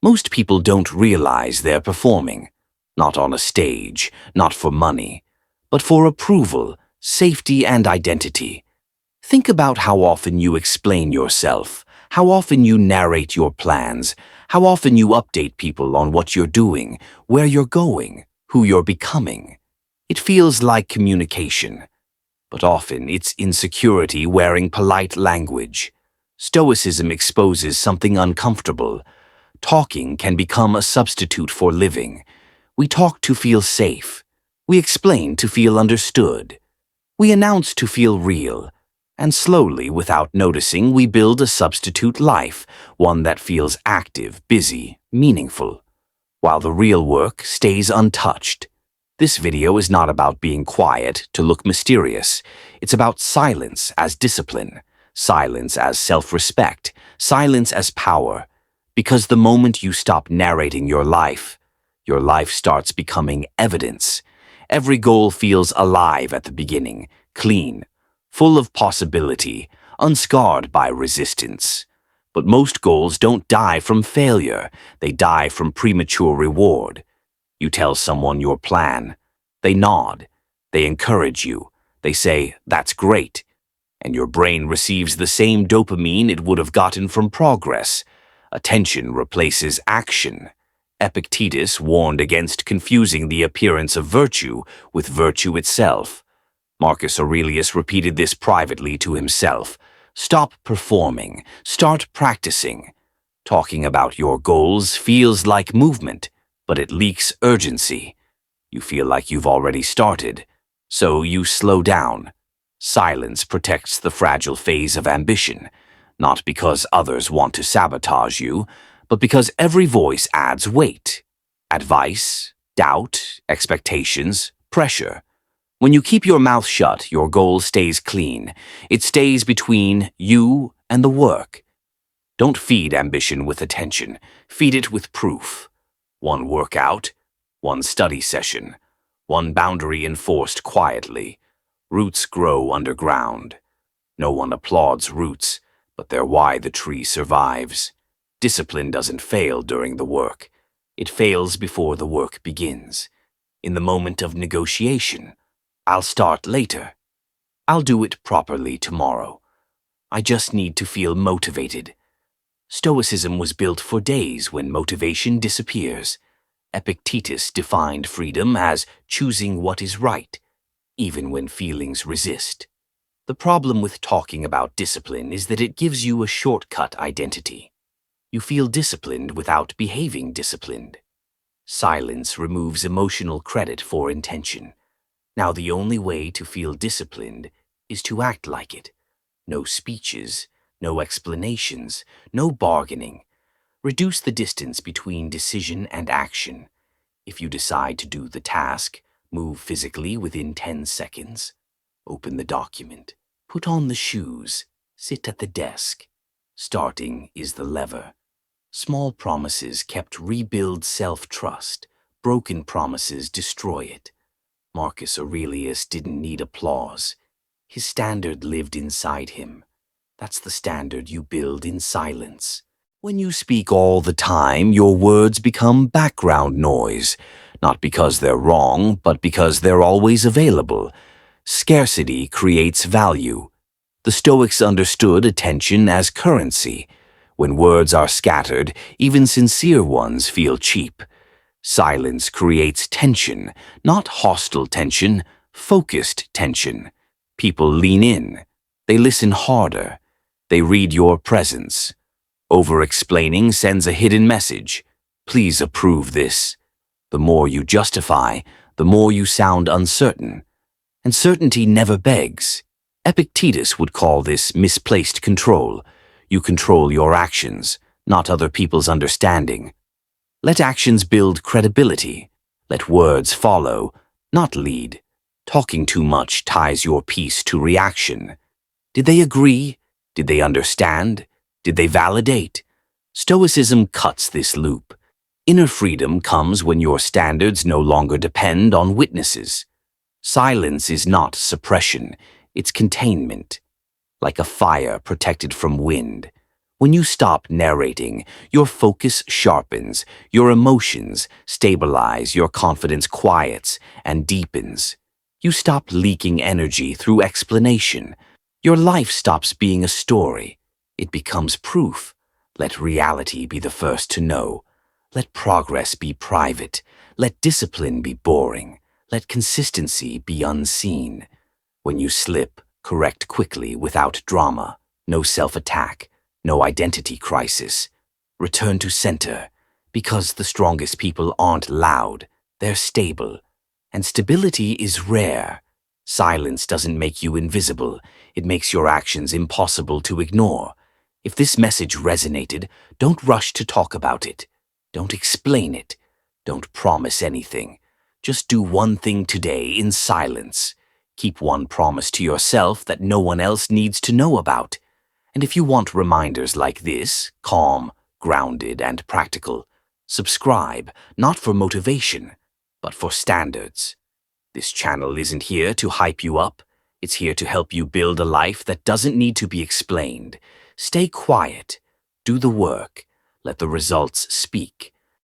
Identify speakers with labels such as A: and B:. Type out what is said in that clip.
A: Most people don't realize they're performing, not on a stage, not for money, but for approval, safety, and identity. Think about how often you explain yourself, how often you narrate your plans, how often you update people on what you're doing, where you're going, who you're becoming. It feels like communication, but often it's insecurity wearing polite language. Stoicism exposes something uncomfortable. Talking can become a substitute for living. We talk to feel safe. We explain to feel understood. We announce to feel real. And slowly, without noticing, we build a substitute life, one that feels active, busy, meaningful, while the real work stays untouched. This video is not about being quiet to look mysterious. It's about silence as discipline, silence as self-respect, silence as power. Because the moment you stop narrating your life starts becoming evidence. Every goal feels alive at the beginning, clean, full of possibility, unscarred by resistance. But most goals don't die from failure. They die from premature reward. You tell someone your plan. They nod. They encourage you. They say, "That's great." And your brain receives the same dopamine it would have gotten from progress. Attention replaces action. Epictetus warned against confusing the appearance of virtue with virtue itself. Marcus Aurelius repeated this privately to himself. Stop performing. Start practicing. Talking about your goals feels like movement, but it leaks urgency. You feel like you've already started, so you slow down. Silence protects the fragile phase of ambition, not because others want to sabotage you, but because every voice adds weight. Advice, doubt, expectations, pressure. When you keep your mouth shut, your goal stays clean. It stays between you and the work. Don't feed ambition with attention. Feed it with proof. One workout, one study session, one boundary enforced quietly. Roots grow underground. No one applauds roots, but they're why the tree survives. Discipline doesn't fail during the work. It fails before the work begins. In the moment of negotiation, I'll start later. I'll do it properly tomorrow. I just need to feel motivated. Stoicism was built for days when motivation disappears. Epictetus defined freedom as choosing what is right, even when feelings resist. The problem with talking about discipline is that it gives you a shortcut identity. You feel disciplined without behaving disciplined. Silence removes emotional credit for intention. Now the only way to feel disciplined is to act like it. No speeches, no explanations, no bargaining. Reduce the distance between decision and action. If you decide to do the task, move physically within 10 seconds. Open the document. Put on the shoes. Sit at the desk. Starting is the lever. Small promises kept rebuild self-trust. Broken promises destroy it. Marcus Aurelius didn't need applause. His standard lived inside him. That's the standard you build in silence. When you speak all the time, your words become background noise, not because they're wrong, but because they're always available. Scarcity creates value. The Stoics understood attention as currency. When words are scattered, even sincere ones feel cheap. Silence creates tension, not hostile tension, focused tension. People lean in. They listen harder. They read your presence. Over-explaining sends a hidden message. Please approve this. The more you justify, the more you sound uncertain. And certainty never begs. Epictetus would call this misplaced control. You control your actions, not other people's understanding. Let actions build credibility. Let words follow, not lead. Talking too much ties your peace to reaction. Did they agree? Did they understand? Did they validate? Stoicism cuts this loop. Inner freedom comes when your standards no longer depend on witnesses. Silence is not suppression, it's containment. Like a fire protected from wind. When you stop narrating, your focus sharpens, your emotions stabilize, your confidence quiets and deepens. You stop leaking energy through explanation. Your life stops being a story. It becomes proof. Let reality be the first to know. Let progress be private. Let discipline be boring. Let consistency be unseen. When you slip, correct quickly without drama. No self-attack. No identity crisis. Return to center, because the strongest people aren't loud, they're stable. And stability is rare. Silence doesn't make you invisible, it makes your actions impossible to ignore. If this message resonated, don't rush to talk about it. Don't explain it. Don't promise anything. Just do one thing today in silence. Keep one promise to yourself that no one else needs to know about. And if you want reminders like this, calm, grounded, and practical, subscribe, not for motivation, but for standards. This channel isn't here to hype you up. It's here to help you build a life that doesn't need to be explained. Stay quiet. Do the work. Let the results speak.